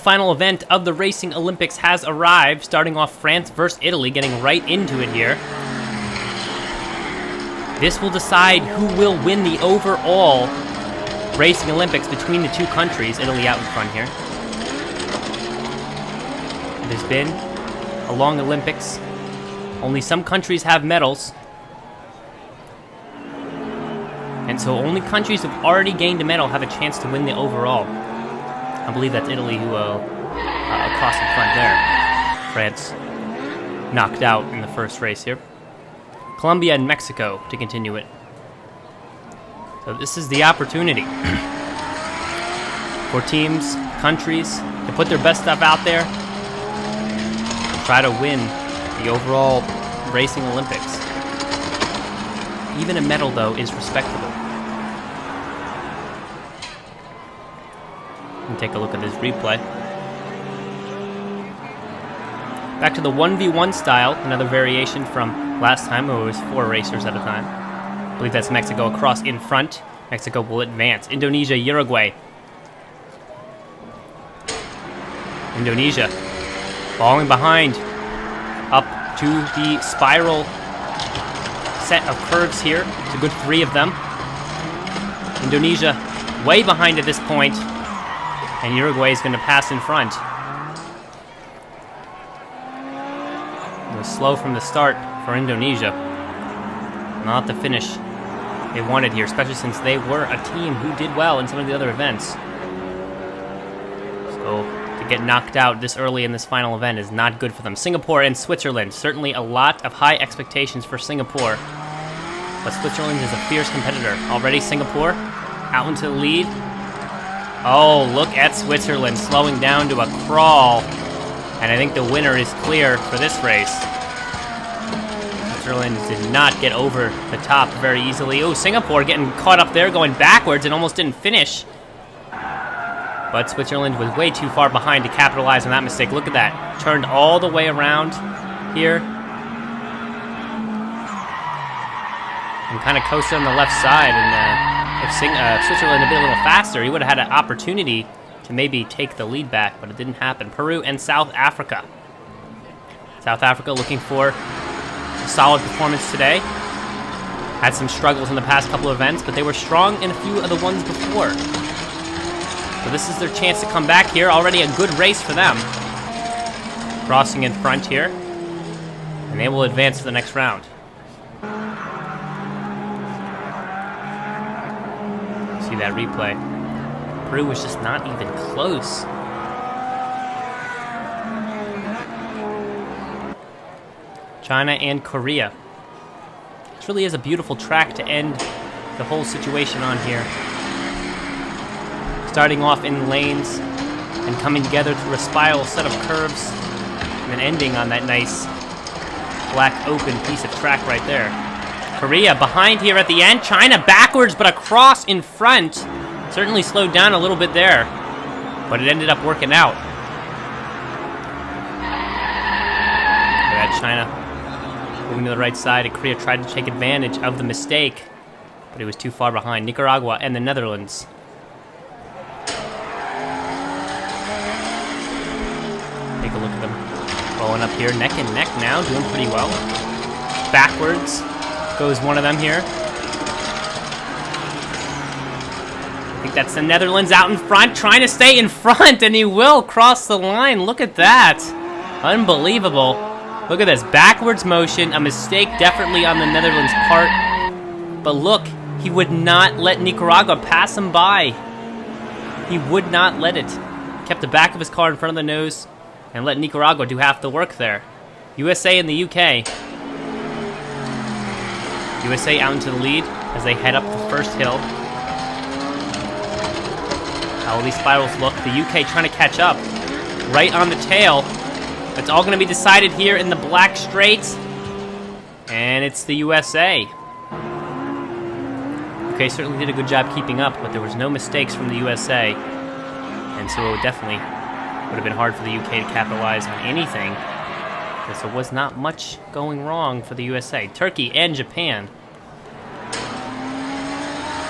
semi-final event of the Racing Olympics has arrived, starting off France versus Italy, getting right into it here. This will decide who will win the overall Racing Olympics between the two countries. Italy out in front here. There's been a long Olympics. Only some countries have medals. And so only countries who've already gained a medal have a chance to win the overall. I believe that's Italy who across in front there. France knocked out in the first race here. Colombia and Mexico to continue it. So this is the opportunity for teams, countries to put their best stuff out there and try to win the overall Racing Olympics. Even a medal, though, is respectable. And take a look at this replay. Back to the 1v1 style, another variation from last time where it was 4 racers at a time. I believe that's Mexico across in front. Mexico will advance. Indonesia, Uruguay. Indonesia falling behind. Up to the spiral set of curves here. It's a good 3 of them. Indonesia way behind at this point. And Uruguay is going to pass in front. It was slow from the start for Indonesia. Not the finish they wanted here, especially since they were a team who did well in some of the other events. So to get knocked out this early in this final event is not good for them. Singapore and Switzerland. Certainly a lot of high expectations for Singapore. But Switzerland is a fierce competitor. Already Singapore out into the lead. Oh, look at Switzerland slowing down to a crawl. And I think the winner is clear for this race. Switzerland did not get over the top very easily. Oh, Singapore getting caught up there, going backwards and almost didn't finish. But Switzerland was way too far behind to capitalize on that mistake. Look at that. Turned all the way around here. And kind of coasted on the left side. And if Switzerland had been a little faster, he would have had an opportunity to maybe take the lead back, but it didn't happen. Peru and South Africa. South Africa looking for a solid performance today. Had some struggles in the past couple of events, but they were strong in a few of the ones before. So this is their chance to come back here. Already a good race for them. Crossing in front here. And they will advance to the next round. See that replay. Peru was just not even close. China and Korea. This really is a beautiful track to end the whole situation on here. Starting off in lanes and coming together through a spiral set of curves and then ending on that nice black open piece of track right there. Korea behind here at the end. China backwards, but across in front. Certainly slowed down a little bit there, but it ended up working out. Look at that, China moving to the right side, and Korea tried to take advantage of the mistake, but it was too far behind. Nicaragua and the Netherlands. Take a look at them rolling up here, neck and neck now, doing pretty well. Backwards goes one of them here. I think that's the Netherlands out in front, trying to stay in front, and he will cross the line. Look at that. Unbelievable. Look at this. Backwards motion, a mistake definitely on the Netherlands' part. But look, he would not let Nicaragua pass him by. He would not let it. Kept the back of his car in front of the nose and let Nicaragua do half the work there. USA and the UK. USA out into the lead as they head up the first hill. How will these spirals look? The UK trying to catch up. Right on the tail. It's all going to be decided here in the black straight. And it's the USA. UK certainly did a good job keeping up, but there was no mistakes from the USA. And so it definitely would have been hard for the UK to capitalize on anything, because there was not much going wrong for the USA. Turkey and Japan.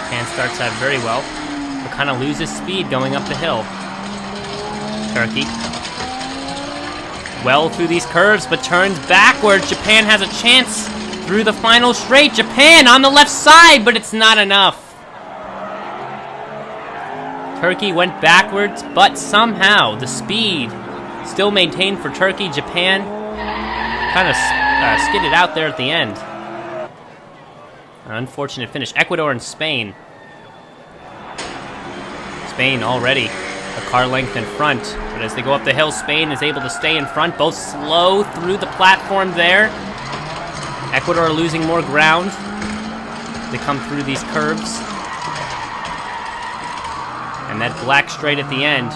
Japan starts out very well, but kind of loses speed going up the hill. Turkey. Well through these curves, but turns backwards. Japan has a chance through the final straight. Japan on the left side, but it's not enough. Turkey went backwards, but somehow the speed still maintained for Turkey. Japan kind of skidded out there at the end. An unfortunate finish. Ecuador and Spain. Spain already a car length in front, but as they go up the hill, Spain is able to stay in front, both slow through the platform there. Ecuador losing more ground. They come through these curves. And that black straight at the end,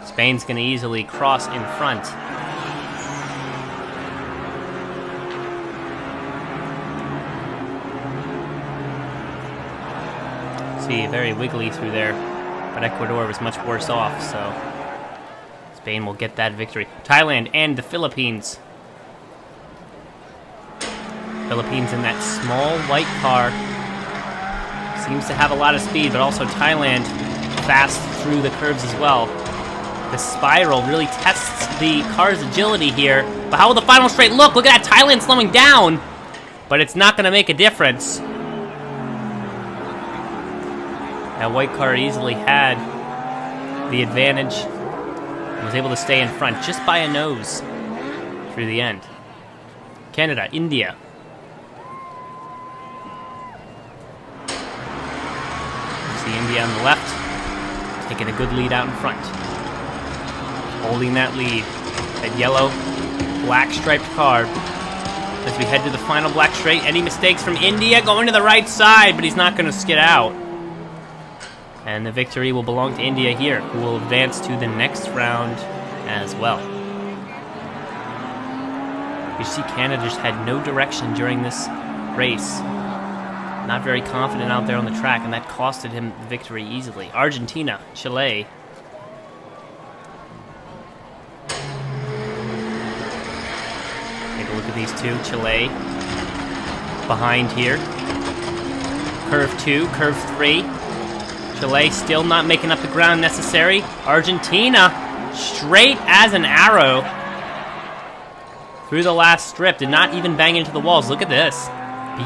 Spain's going to easily cross in front. See, very wiggly through there, but Ecuador was much worse off, so Spain will get that victory. Thailand and the Philippines. Philippines in that small white car. Seems to have a lot of speed, but also Thailand fast through the curves as well. The spiral really tests the car's agility here. But how will the final straight look? Look at that, Thailand slowing down. But it's not going to make a difference. That white car easily had the advantage and was able to stay in front just by a nose through the end. Canada, India. See India on the left, taking a good lead out in front. Holding that lead. That yellow, black striped car. As we head to the final black straight, any mistakes from India going to the right side, but he's not going to skid out. And the victory will belong to India here, who will advance to the next round as well. You see Canada just had no direction during this race. Not very confident out there on the track, and that costed him the victory easily. Argentina, Chile. Take a look at these two. Chile behind here. Curve 2, curve 3. Chile still not making up the ground necessary. Argentina straight as an arrow through the last strip. Did not even bang into the walls. Look at this.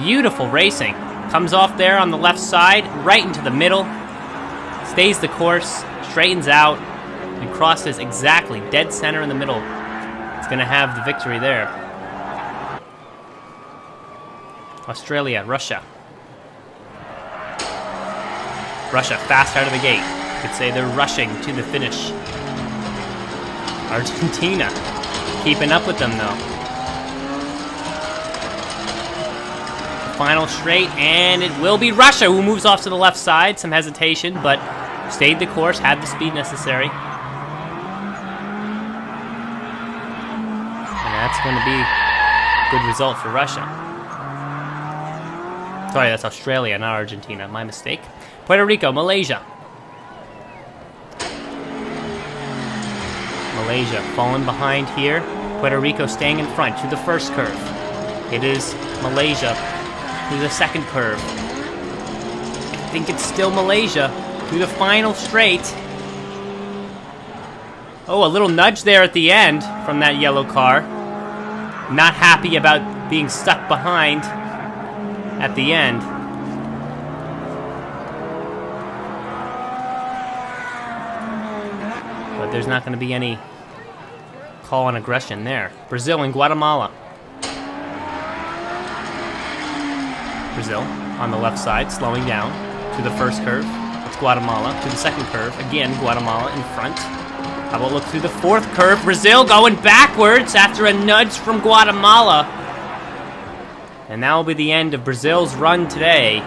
Beautiful racing. Comes off there on the left side, right into the middle. Stays the course, straightens out, and crosses exactly dead center in the middle. It's going to have the victory there. Australia, Russia. Russia fast out of the gate. You could say they're rushing to the finish. Argentina keeping up with them though. The final straight, and it will be Russia who moves off to the left side. Some hesitation, but stayed the course, had the speed necessary. And that's going to be a good result for Russia. Sorry, that's Australia, not Argentina. My mistake. Puerto Rico, Malaysia. Malaysia falling behind here. Puerto Rico staying in front to the first curve. It is Malaysia to the second curve. I think it's still Malaysia to the final straight. Oh, a little nudge there at the end from that yellow car. Not happy about being stuck behind at the end. But there's not going to be any call on aggression there. Brazil and Guatemala. Brazil on the left side, slowing down to the first curve. It's Guatemala to the second curve. Again, Guatemala in front. How about look through the fourth curve? Brazil going backwards after a nudge from Guatemala. And that will be the end of Brazil's run today.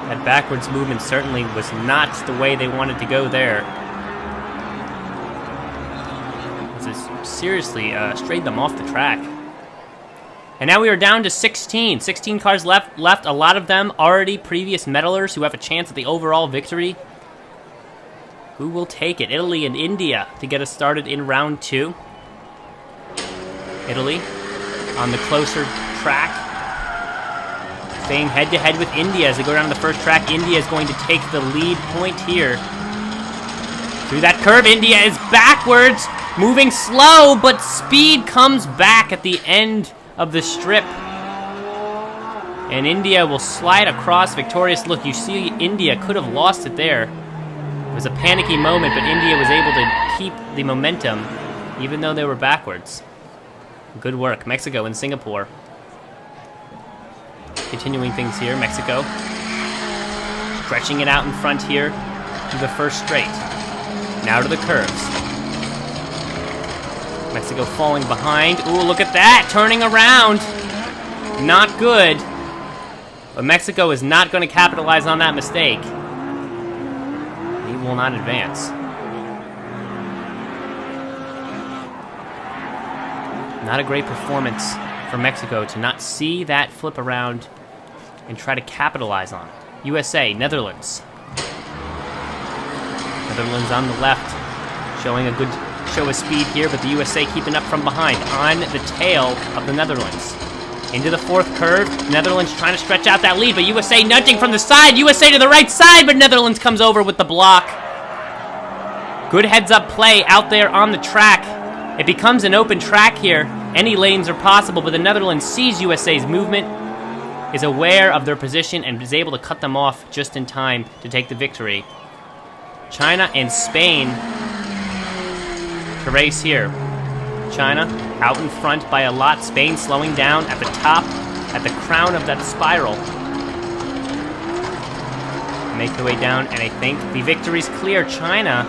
That backwards movement certainly was not the way they wanted to go there. This seriously strayed them off the track. And now we are down to 16. 16 cars left. A lot of them already previous medalers who have a chance at the overall victory. Who will take it? Italy and India to get us started in round 2. Italy on the closer track. Staying head-to-head with India as they go down the first track. India is going to take the lead point here. Through that curve, India is backwards, moving slow, but speed comes back at the end of the strip. And India will slide across victorious. Look, you see India could have lost it there. It was a panicky moment, but India was able to keep the momentum, even though they were backwards. Good work. Mexico and Singapore. Continuing things here, Mexico. Stretching it out in front here to the first straight. Now to the curves. Mexico falling behind. Ooh, look at that! Turning around! Not good. But Mexico is not going to capitalize on that mistake. He will not advance. Not a great performance for Mexico to not see that flip around and try to capitalize on it. USA, Netherlands. Netherlands on the left, showing a good show of speed here, but the USA keeping up from behind on the tail of the Netherlands. Into the fourth curve, Netherlands trying to stretch out that lead, but USA nudging from the side, USA to the right side, but Netherlands comes over with the block. Good heads-up play out there on the track. It becomes an open track here. Any lanes are possible, but the Netherlands sees USA's movement, is aware of their position, and is able to cut them off just in time to take the victory. China and Spain to race here. China out in front by a lot. Spain slowing down at the top, at the crown of that spiral. Make their way down, and I think the victory's clear. China,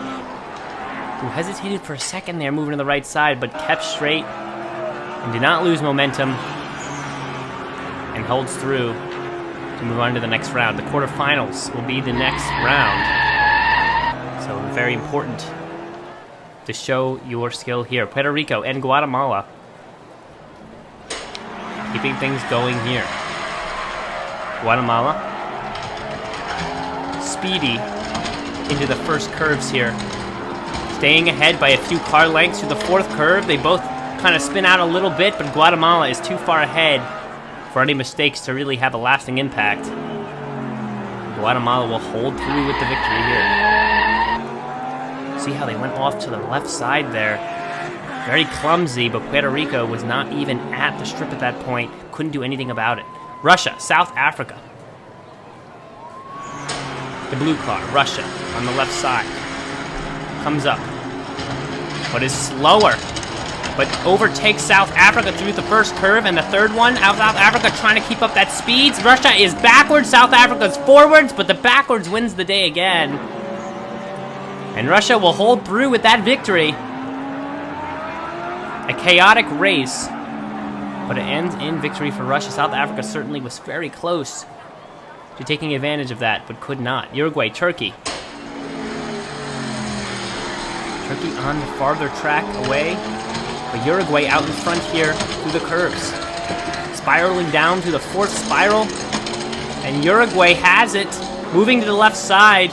who hesitated for a second there, moving to the right side, but kept straight and did not lose momentum, and holds through to move on to the next round. The quarterfinals will be the next round. So very important to show your skill here. Puerto Rico and Guatemala keeping things going here. Guatemala speedy into the first curves here. Staying ahead by a few car lengths through the fourth curve. They both kind of spin out a little bit, but Guatemala is too far ahead for any mistakes to really have a lasting impact. Guatemala will hold through with the victory here. See how they went off to the left side there. Very clumsy, but Puerto Rico was not even at the strip at that point. Couldn't do anything about it. Russia, South Africa. The blue car, Russia, on the left side. Comes up, but is slower. But overtakes South Africa through the first curve, and the third one, South Africa trying to keep up that speed. Russia is backwards, South Africa's forwards, but the backwards wins the day again. And Russia will hold through with that victory. A chaotic race, but it ends in victory for Russia. South Africa certainly was very close to taking advantage of that, but could not. Uruguay, Turkey. Turkey on the farther track away, but Uruguay out in front here through the curves. Spiraling down through the fourth spiral, and Uruguay has it, moving to the left side,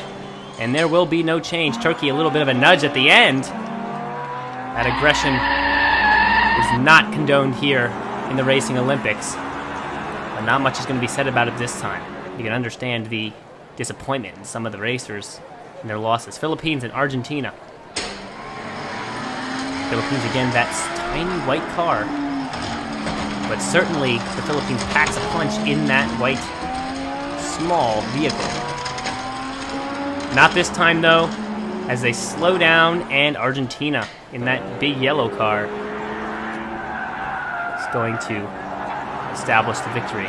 and there will be no change. Turkey a little bit of a nudge at the end. That aggression is not condoned here in the Racing Olympics, but not much is going to be said about it this time. You can understand the disappointment in some of the racers and their losses. Philippines and Argentina. Philippines, again, that tiny white car, but certainly the Philippines packs a punch in that white, small vehicle. Not this time, though, as they slow down, and Argentina in that big yellow car is going to establish the victory.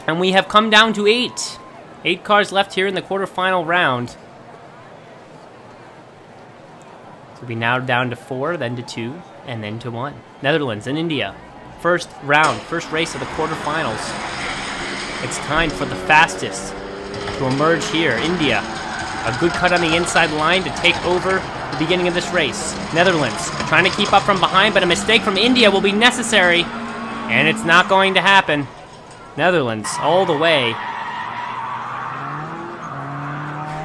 And we have come down to 8. 8 cars left here in the quarterfinal round. So we now down to 4, then to 2, and then to 1. Netherlands and India. First round, first race of the quarterfinals. It's time for the fastest to emerge here. India, a good cut on the inside line to take over the beginning of this race. Netherlands trying to keep up from behind, but a mistake from India will be necessary, and it's not going to happen. Netherlands all the way.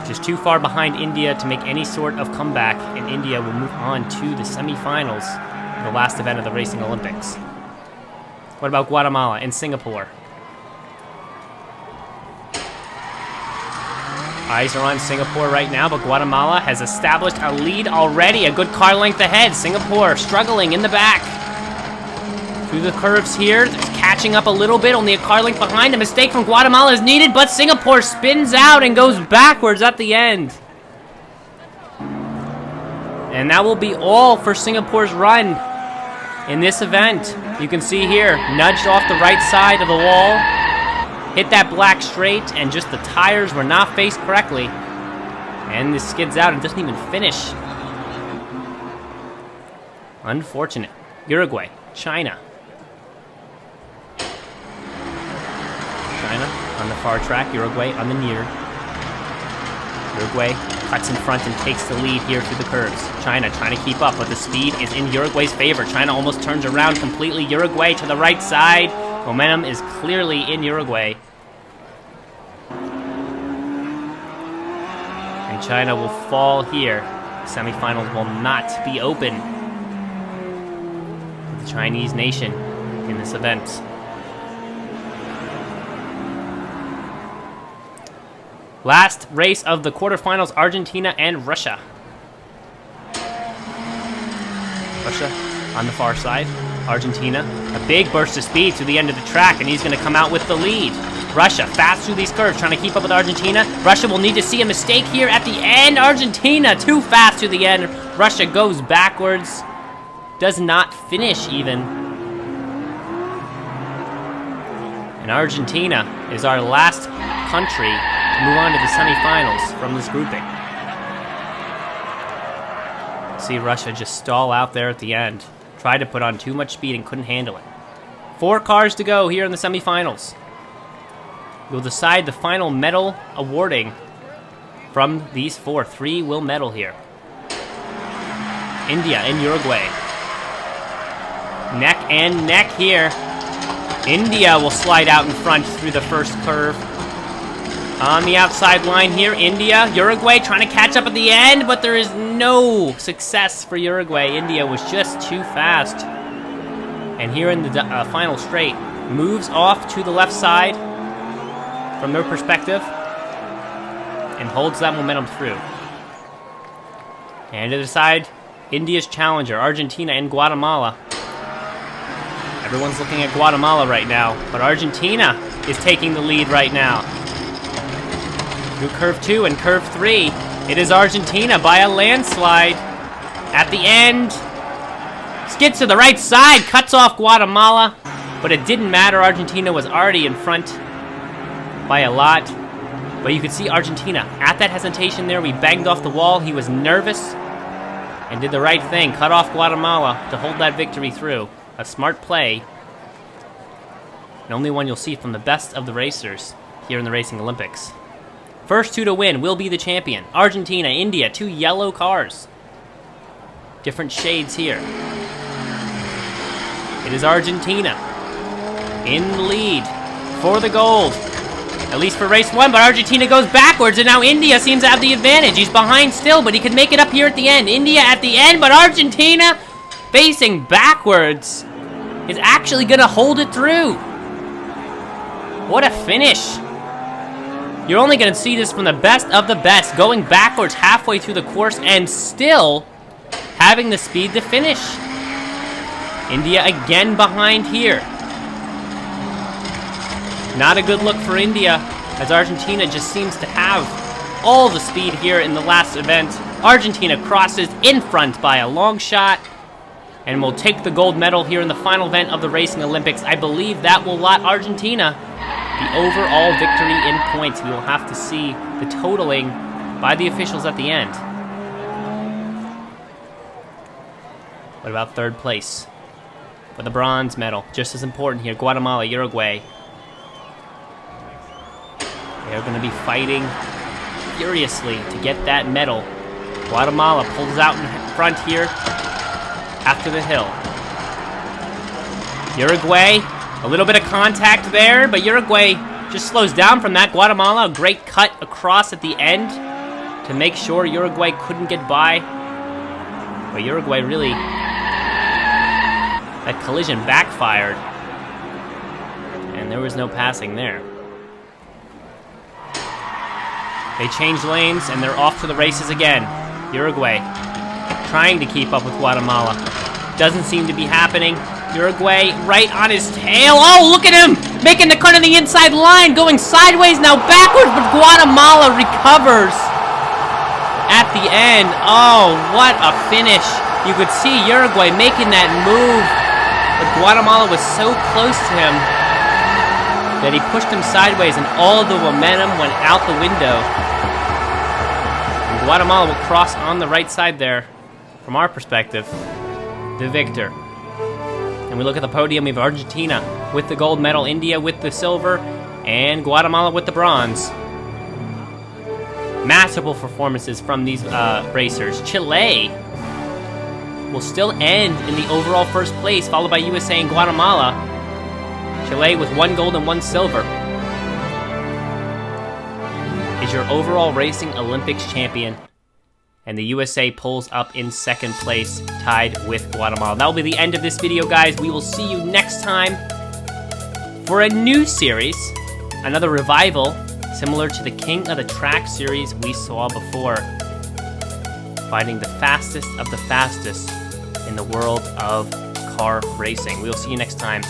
Just too far behind India to make any sort of comeback, and India will move on to the semi-finals, the last event of the Racing Olympics. What about Guatemala and Singapore? Eyes are on Singapore right now, but Guatemala has established a lead already. A good car length ahead. Singapore struggling in the back. Through the curves here, catching up a little bit, only a car length behind. A mistake from Guatemala is needed, but Singapore spins out and goes backwards at the end. And that will be all for Singapore's run in this event. You can see here, nudged off the right side of the wall, hit that black straight, and just the tires were not faced correctly. And this skids out and doesn't even finish. Unfortunate. Uruguay, China. China on the far track, Uruguay on the near. Uruguay cuts in front and takes the lead here through the curves. China trying to keep up, but the speed is in Uruguay's favor. China almost turns around completely. Uruguay to the right side. Momentum is clearly in Uruguay. And China will fall here. Semifinals will not be open for the Chinese nation in this event. Last race of the quarterfinals, Argentina and Russia. Russia on the far side. Argentina, a big burst of speed to the end of the track, and he's going to come out with the lead. Russia fast through these curves, trying to keep up with Argentina. Russia will need to see a mistake here at the end. Argentina too fast to the end. Russia goes backwards. Does not finish even. And Argentina is our last country to move on to the semifinals from this grouping. See Russia just stall out there at the end. Tried to put on too much speed and couldn't handle it. 4 cars to go here in the semifinals. We'll decide the final medal awarding from these 4. 3 will medal here. India and Uruguay. Neck and neck here. India will slide out in front through the first curve. On the outside line here, India. Uruguay trying to catch up at the end, but there is no success for Uruguay. India was just too fast. And here in the final straight, moves off to the left side from their perspective and holds that momentum through. And to the side, India's challenger, Argentina and Guatemala. Everyone's looking at Guatemala right now, but Argentina is taking the lead right now. Through curve 2 and curve 3, it is Argentina by a landslide. At the end, skids to the right side, cuts off Guatemala, but it didn't matter. Argentina was already in front by a lot. But you could see Argentina at that hesitation there. We banged off the wall. He was nervous and did the right thing. Cut off Guatemala to hold that victory through. A smart play. And only one you'll see from the best of the racers here in the Racing Olympics. First 2 to win will be the champion. Argentina, India, 2 yellow cars. Different shades here. It is Argentina in the lead for the gold. At least for race 1, but Argentina goes backwards, and now India seems to have the advantage. He's behind still, but he could make it up here at the end. India at the end, but Argentina, facing backwards, is actually going to hold it through. What a finish. You're only going to see this from the best of the best, going backwards halfway through the course and still having the speed to finish. India again behind here. Not a good look for India, as Argentina just seems to have all the speed here in the last event. Argentina crosses in front by a long shot and will take the gold medal here in the final event of the Racing Olympics. I believe that will lot Argentina the overall victory in points. We will have to see the totaling by the officials at the end. What about third place? For the bronze medal, just as important here, Guatemala, Uruguay. They're going to be fighting furiously to get that medal. Guatemala pulls out in front here after the hill. Uruguay, a little bit of contact there, but Uruguay just slows down from that. Guatemala, a great cut across at the end to make sure Uruguay couldn't get by. But Uruguay really, that collision backfired, and there was no passing there. They changed lanes, and they're off to the races again. Uruguay trying to keep up with Guatemala. Doesn't seem to be happening. Uruguay right on his tail. Oh, look at him! Making the cut on the inside line, going sideways, now backwards, but Guatemala recovers at the end. Oh, what a finish. You could see Uruguay making that move, but Guatemala was so close to him that he pushed him sideways, and all the momentum went out the window. And Guatemala will cross on the right side there, from our perspective, the victor. And we look at the podium, we have Argentina with the gold medal, India with the silver, and Guatemala with the bronze. Masterful performances from these racers. Chile will still end in the overall first place, followed by USA and Guatemala. Chile with 1 gold and 1 silver is your overall racing Olympics champion. And the USA pulls up in 2nd place, tied with Guatemala. That will be the end of this video, guys. We will see you next time for a new series, another revival, similar to the King of the Track series we saw before, finding the fastest of the fastest in the world of car racing. We will see you next time.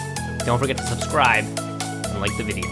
Don't forget to subscribe and like the video.